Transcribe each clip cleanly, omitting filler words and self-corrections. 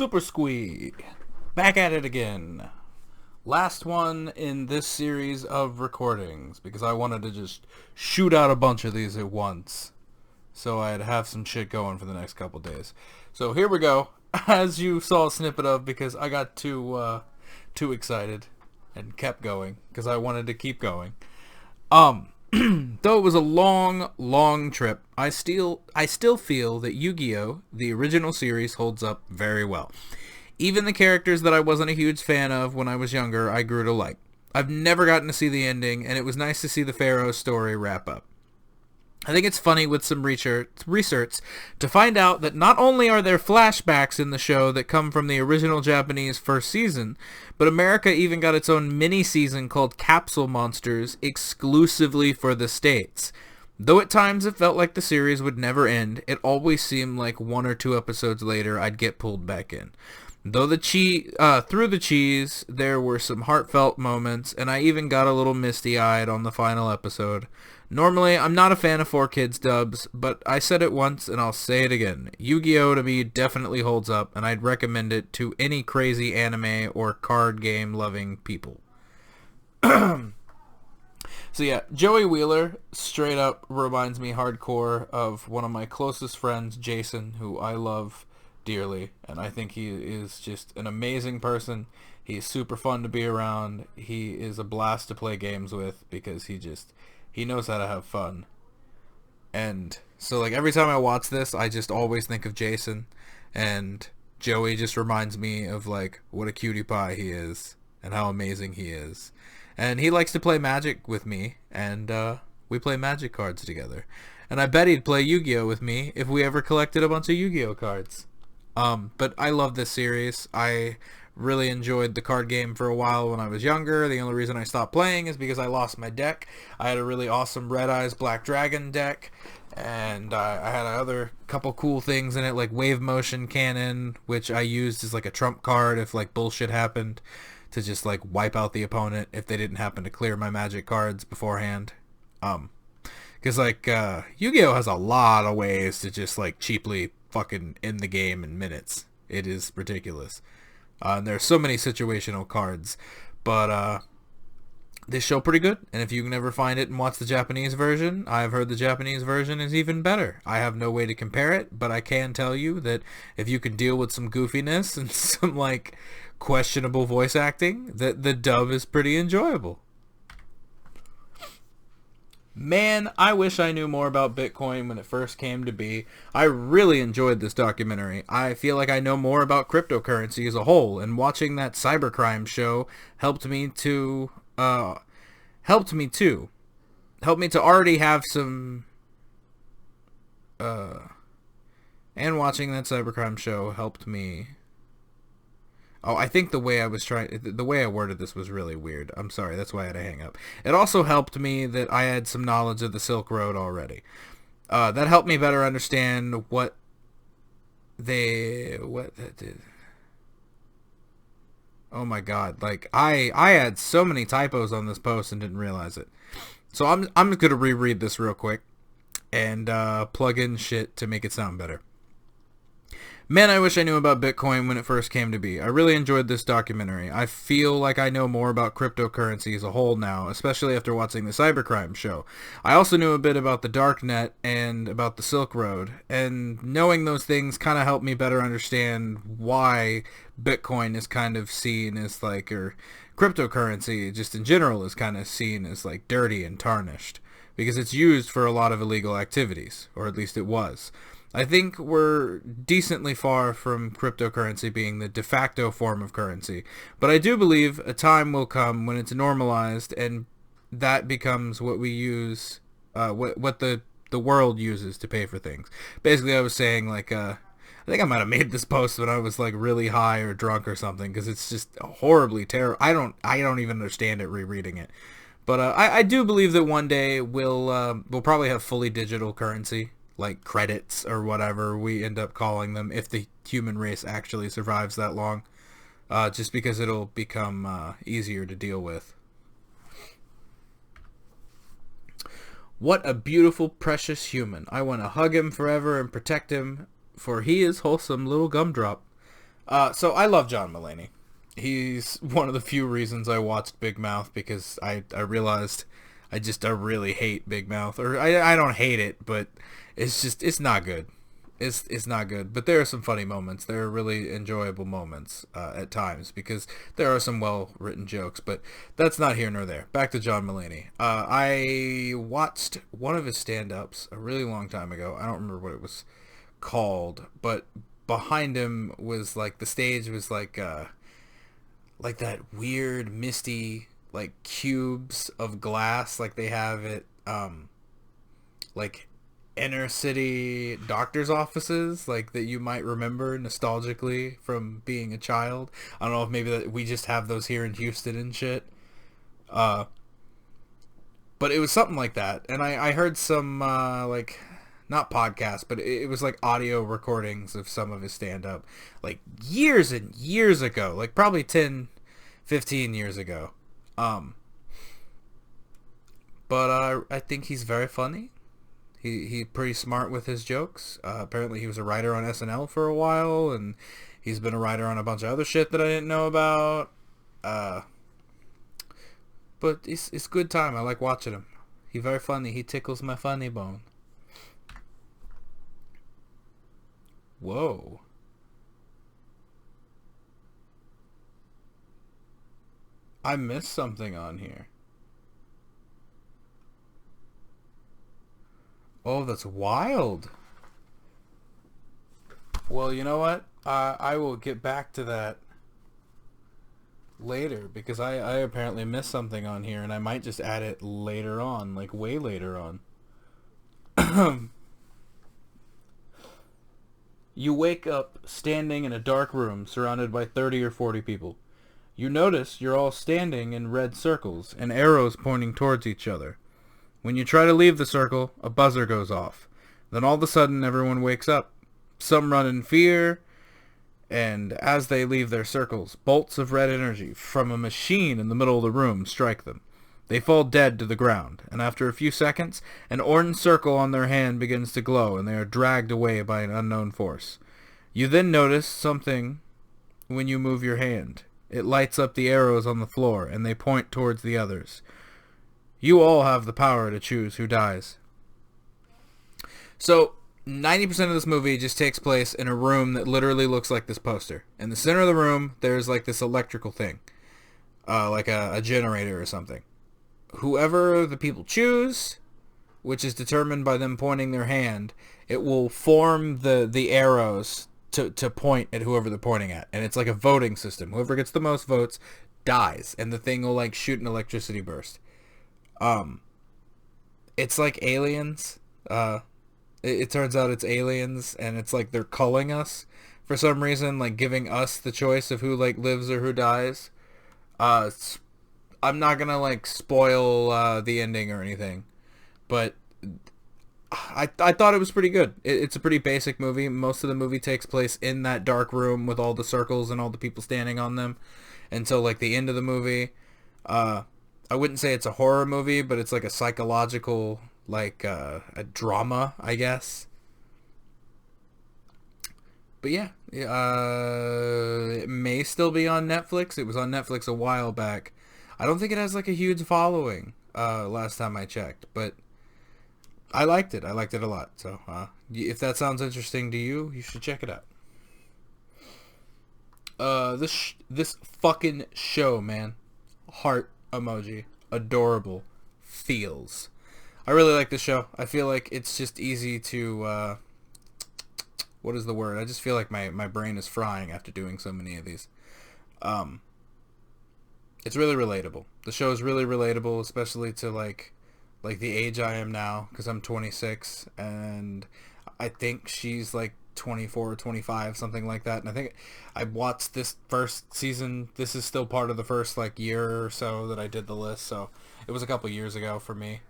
Super Squee. Back at it again. Last one in this series of recordings because I wanted to just shoot out a bunch of these at once. So I'd have some shit going for the next couple days. So here we go. As you saw a snippet of, because I got too excited and kept going because I wanted to keep going. Though it was a long trip, I still feel that Yu-Gi-Oh! The original series holds up very well. Even the characters that I wasn't a huge fan of when I was younger, I grew to like. I've never gotten to see the ending, and it was nice to see the Pharaoh story wrap up. I think it's funny with some research to find out that not only are there flashbacks in the show that come from the original Japanese first season, but America even got its own mini-season called Capsule Monsters exclusively for the States. Though at times it felt like the series would never end, it always seemed like 1 or 2 episodes later I'd get pulled back in. Though through the cheese, there were some heartfelt moments, and I even got a little misty-eyed on the final episode. Normally, I'm not a fan of 4Kids dubs, but I said it once and I'll say it again. Yu-Gi-Oh! To me definitely holds up, and I'd recommend it to any crazy anime or card game loving people. So yeah, Joey Wheeler straight up reminds me hardcore of one of my closest friends, Jason, who I love dearly, and I think he is just an amazing person. He's super fun to be around. He is a blast to play games with because he knows how to have fun. And so like every time I watch this, I just always think of Jason, and Joey just reminds me of like what a cutie pie he is and how amazing he is. And he likes to play Magic with me, and we play Magic cards together. And I bet he'd play Yu-Gi-Oh! With me if we ever collected a bunch of Yu-Gi-Oh! Cards. But I love this series. I really enjoyed the card game for a while when I was younger. The only reason I stopped playing is because I lost my deck. I had a really awesome Red Eyes Black Dragon deck, and I had other couple cool things in it, like Wave Motion Cannon, which I used as like a trump card if like bullshit happened, to just like wipe out the opponent if they didn't happen to clear my Magic cards beforehand. Because like Yu-Gi-Oh! Has a lot of ways to just like cheaply fucking end the game in minutes. It is ridiculous. And there's so many situational cards, but this show pretty good. And if you can ever find it and watch the Japanese version, I've heard the Japanese version is even better. I have no way to compare it, but I can tell you that if you can deal with some goofiness and some like questionable voice acting, that the dub is pretty enjoyable. Man, I wish I knew more about Bitcoin when it first came to be. I really enjoyed this documentary. I feel like I know more about cryptocurrency as a whole, and watching that cybercrime show helped me to already have some and watching that cybercrime show helped me. Oh, I think the way I worded this was really weird. I'm sorry, that's why I had to hang up. It also helped me that I had some knowledge of the Silk Road already. That helped me better understand what that did. Oh my god, like I had so many typos on this post and didn't realize it. So I'm gonna reread this real quick and plug in shit to make it sound better. Man, I wish I knew about Bitcoin when it first came to be. I really enjoyed this documentary. I feel like I know more about cryptocurrency as a whole now, especially after watching the cybercrime show. I also knew a bit about the darknet and about the Silk Road, and knowing those things kind of helped me better understand why Bitcoin is kind of seen as like, or cryptocurrency just in general is kind of seen as like dirty and tarnished, because it's used for a lot of illegal activities, or at least it was. I think we're decently far from cryptocurrency being the de facto form of currency, but I do believe a time will come when it's normalized and that becomes what we use, what the world uses to pay for things. Basically, I was saying like, I think I might have made this post when I was like really high or drunk or something, because it's just horribly terrible. I don't even understand it rereading it, but I do believe that one day we'll probably have fully digital currency, like credits or whatever we end up calling them, if the human race actually survives that long, just because it'll become easier to deal with. What a beautiful, precious human. I want to hug him forever and protect him, for he is wholesome little gumdrop. So I love John Mulaney. He's one of the few reasons I watched Big Mouth, because I realized I really hate Big Mouth. Or I don't hate it, but it's not good. It's not good. But there are some funny moments. There are really enjoyable moments at times, because there are some well-written jokes. But that's not here nor there. Back to John Mulaney. I watched one of his stand-ups a really long time ago. I don't remember what it was called, but behind him was like the stage was like that weird misty like cubes of glass like they have at like inner city doctor's offices, like that you might remember nostalgically from being a child. I don't know if maybe that we just have those here in Houston and shit. uh but it was something like that, and I heard some like not podcasts, but it was like audio recordings of some of his stand-up like years and years ago, like probably 10, 15 years ago. um but I think he's very funny. He's pretty smart with his jokes. Apparently he was a writer on SNL for a while, and he's been a writer on a bunch of other shit that I didn't know about. uh but it's good time. I like watching him. He's very funny. He tickles my funny bone. Whoa. I missed something on here. Oh, that's wild. Well, you know what? I will get back to that later, because I apparently missed something on here, and I might just add it later on, like way later on. You wake up standing in a dark room surrounded by 30 or 40 people. You notice you're all standing in red circles and arrows pointing towards each other. When you try to leave the circle, a buzzer goes off. Then all of a sudden everyone wakes up. Some run in fear, and as they leave their circles, bolts of red energy from a machine in the middle of the room strike them. They fall dead to the ground, and after a few seconds, an orange circle on their hand begins to glow, and they are dragged away by an unknown force. You then notice something when you move your hand. It lights up the arrows on the floor, and they point towards the others. You all have the power to choose who dies. So, 90% of this movie just takes place in a room that literally looks like this poster. In the center of the room, there's like this electrical thing. Like a generator or something. Whoever the people choose, which is determined by them pointing their hand, it will form the arrows to point at whoever they're pointing at. And it's like a voting system. Whoever gets the most votes dies, and the thing will like shoot an electricity burst. It's like Aliens. It turns out it's Aliens, and it's like they're culling us for some reason, like giving us the choice of who like lives or who dies. I'm not gonna like spoil the ending or anything, but I thought it was pretty good. It's a pretty basic movie. Most of the movie takes place in that dark room with all the circles and all the people standing on them until like the end of the movie. I wouldn't say it's a horror movie, but it's like a psychological, like a drama, I guess. But yeah, it may still be on Netflix. It was on Netflix a while back. I don't think it has like a huge following last time I checked, but I liked it. I liked it a lot. So if that sounds interesting to you, you should check it out. This fucking show, man. Heart emoji. Adorable. Feels. I really like this show. I feel like it's just easy to what is the word? I just feel like my brain is frying after doing so many of these. It's really relatable. The show is really relatable, especially to like the age I am now, because I'm 26, and I think she's like 24 or 25, something like that. And I think I watched this first season. This is still part of the first like year or so that I did the list, so it was a couple years ago for me.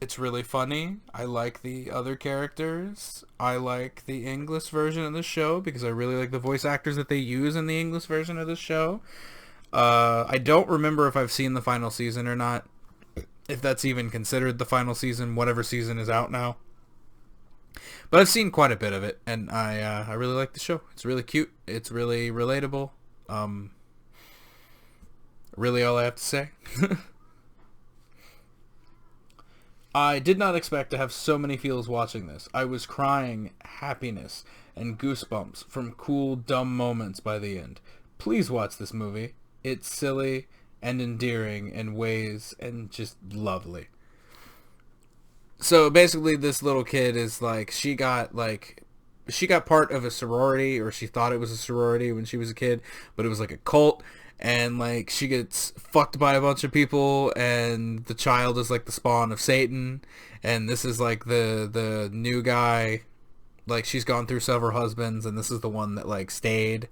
It's really funny. I like the other characters. I like the English version of the show because I really like the voice actors that they use in the English version of the show. I don't remember if I've seen the final season or not. If that's even considered the final season, whatever season is out now. But I've seen quite a bit of it, and I really like the show. It's really cute. It's really relatable. Um, Really all I have to say. I did not expect to have so many feels watching this. I was crying happiness and goosebumps from cool, dumb moments by the end. Please watch this movie. It's silly and endearing in ways and just lovely. So basically this little kid is like, she got part of a sorority, or she thought it was a sorority when she was a kid, but it was like a cult, and like she gets fucked by a bunch of people, and the child is like the spawn of Satan, and this is like the new guy. Like, she's gone through several husbands, and this is the one that like stayed,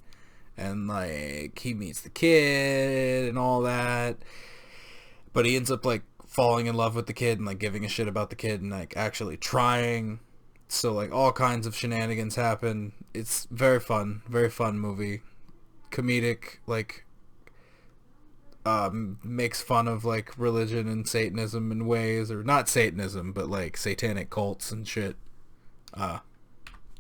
and like he meets the kid and all that, but he ends up like falling in love with the kid and like giving a shit about the kid and like actually trying. So like all kinds of shenanigans happen. It's very fun movie. Comedic, like makes fun of like religion and Satanism in ways, or not Satanism, but like satanic cults and shit. Uh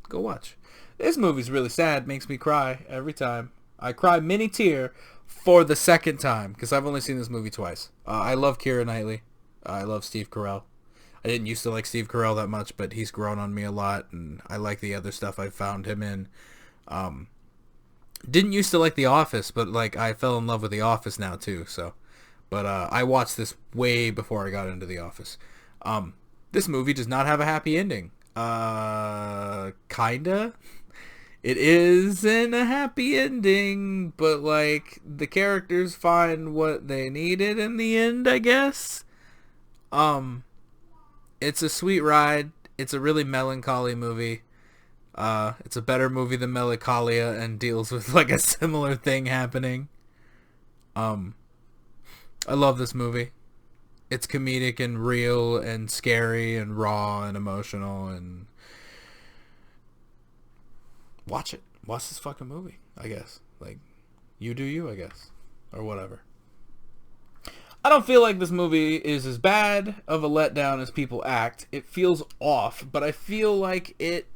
Go watch. This movie's really sad, makes me cry every time. I cry mini tear for the second time because I've only seen this movie twice. I love Keira Knightley. I love Steve Carell. I didn't used to like Steve Carell that much, but he's grown on me a lot, and I like the other stuff I found him in. Didn't used to like The Office, but like I fell in love with The Office now too. So, but I watched this way before I got into The Office. This movie does not have a happy ending. Kinda. It isn't a happy ending, but like the characters find what they needed in the end, I guess. It's a sweet ride. It's a really melancholy movie. It's a better movie than Melancholia and deals with like a similar thing happening. I love this movie. It's comedic and real and scary and raw and emotional, and watch it. Watch this fucking movie, I guess. Like, you do you, I guess. Or whatever. I don't feel like this movie is as bad of a letdown as people act. It feels off, but I feel like it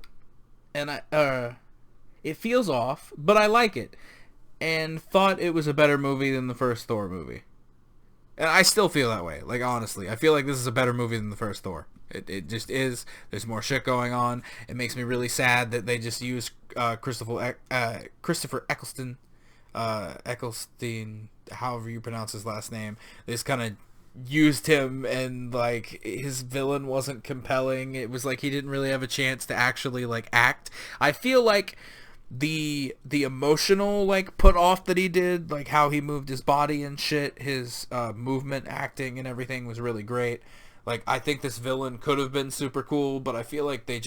feels off, but I like it. And thought it was a better movie than the first Thor movie. And I still feel that way. Like, honestly, I feel like this is a better movie than the first Thor. It just is. There's more shit going on. It makes me really sad that they just used Christopher Eccleston, however you pronounce his last name. They just kind of used him, and like his villain wasn't compelling. It was like he didn't really have a chance to actually like act. I feel like the emotional like put off that he did, like how he moved his body and shit, his movement, acting, and everything was really great. Like, I think this villain could have been super cool, but I feel like they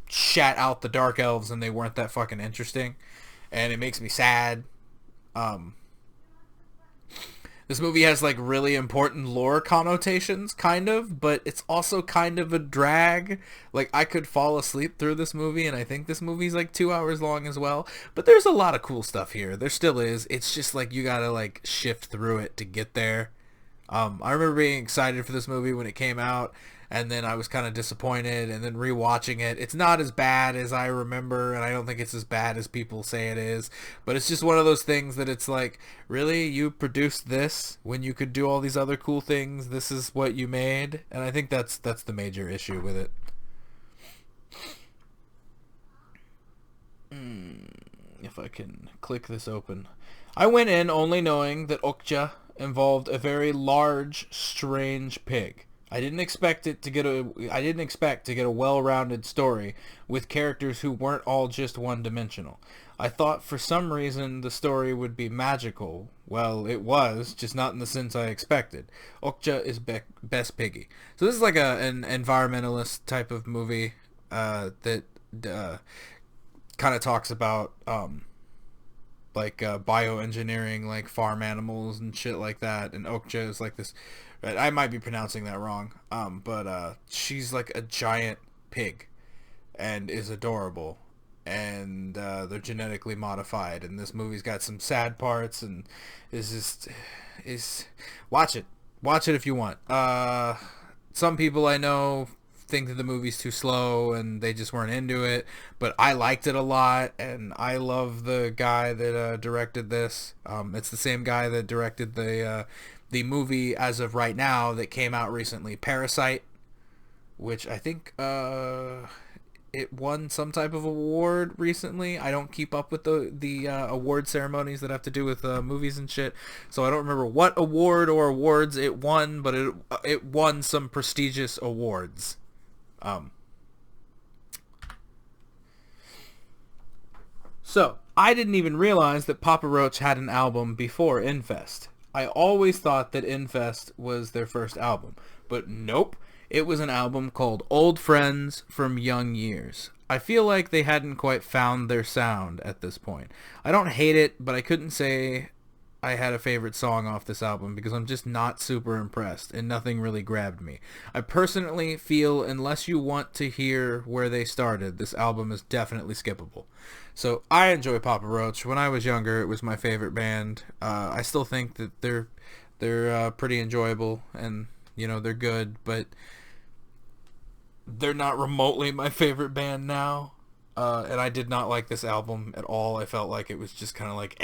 shat out the Dark Elves and they weren't that fucking interesting, and it makes me sad. This movie has like really important lore connotations, kind of, but it's also kind of a drag. Like, I could fall asleep through this movie, and I think this movie's like 2 hours long as well. But there's a lot of cool stuff here. There still is. It's just like you gotta like shift through it to get there. I remember being excited for this movie when it came out, and then I was kind of disappointed, and then rewatching it. It's not as bad as I remember, and I don't think it's as bad as people say it is, but it's just one of those things that it's like, really? You produced this when you could do all these other cool things? This is what you made? And I think that's the major issue with it. If I can click this open. I went in only knowing that Okja involved a very large, strange pig. I didn't expect to get a well-rounded story with characters who weren't all just one-dimensional. I thought for some reason the story would be magical. Well, it was, just not in the sense I expected. Okja is best piggy. So this is like an environmentalist type of movie that kind of talks about bioengineering, like farm animals and shit like that. And Okja is like this. I might be pronouncing that wrong. But she's like a giant pig, and is adorable. And they're genetically modified. And this movie's got some sad parts, and is watch it. Watch it if you want. Some people I know think that the movie's too slow and they just weren't into it, but I liked it a lot, and I love the guy that directed this. It's the same guy that directed the movie as of right now that came out recently, Parasite, which I think it won some type of award recently. I don't keep up with the award ceremonies that have to do with movies and shit, so I don't remember what award or awards it won, but it won some prestigious awards. So I didn't even realize that Papa Roach had an album before Infest. I always thought that Infest was their first album, but nope. It was an album called Old Friends from Young Years. I feel like they hadn't quite found their sound at this point. I don't hate it, but I couldn't say I had a favorite song off this album because I'm just not super impressed and nothing really grabbed me. I personally feel unless you want to hear where they started, this album is definitely skippable. So I enjoy Papa Roach. When I was younger, it was my favorite band. I still think that they're pretty enjoyable and they're good, but they're not remotely my favorite band now. And I did not like this album at all. I felt like it was just kind of like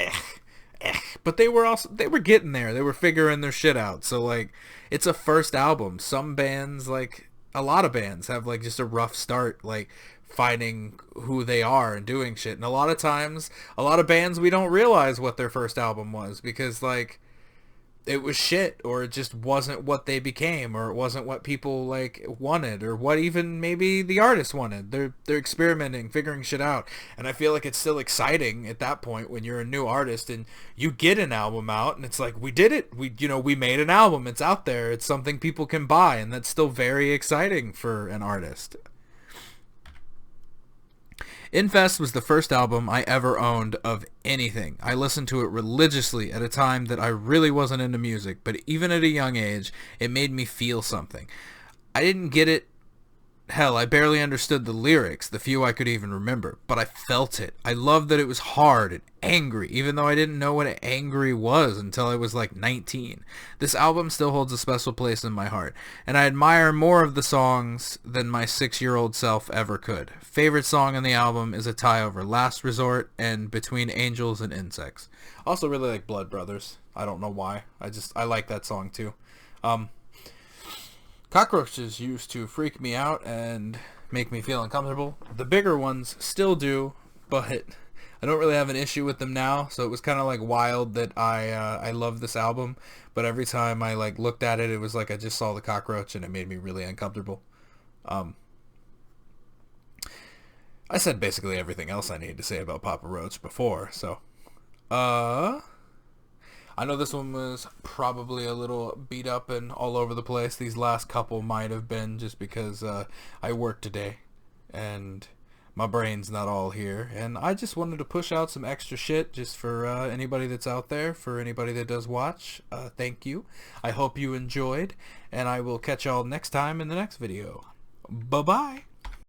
but they were getting there. They were figuring their shit out. So like, it's a first album. Some bands, like a lot of bands, have like just a rough start, like finding who they are and doing shit. And a lot of times, a lot of bands, we don't realize what their first album was because like it was shit, or it just wasn't what they became, or it wasn't what people like wanted, or what even maybe the artist wanted. They're experimenting, figuring shit out, and I feel like it's still exciting at that point when you're a new artist and you get an album out and it's like, we did it, we made an album, it's out there, it's something people can buy, and that's still very exciting for an artist. Infest was the first album I ever owned of anything. I listened to it religiously at a time that I really wasn't into music, but even at a young age, it made me feel something. I didn't get it. Hell, I barely understood the lyrics, the few I could even remember, but I felt it. I loved that it was hard and angry, even though I didn't know what angry was until I was like 19. This album still holds a special place in my heart, and I admire more of the songs than my 6-year-old self ever could. Favorite song on the album is a tie over Last Resort and Between Angels and Insects. I also really like Blood Brothers. I don't know why. I like that song too. Cockroaches used to freak me out and make me feel uncomfortable. The bigger ones still do, but I don't really have an issue with them now, so it was kind of like wild that I love this album, but every time I like looked at it, it was like I just saw the cockroach and it made me really uncomfortable. I said basically everything else I needed to say about Papa Roach before, so I know this one was probably a little beat up and all over the place. These last couple might have been just because I worked today and my brain's not all here. And I just wanted to push out some extra shit just for anybody that's out there, for anybody that does watch. Thank you. I hope you enjoyed, and I will catch y'all next time in the next video. Bye-bye.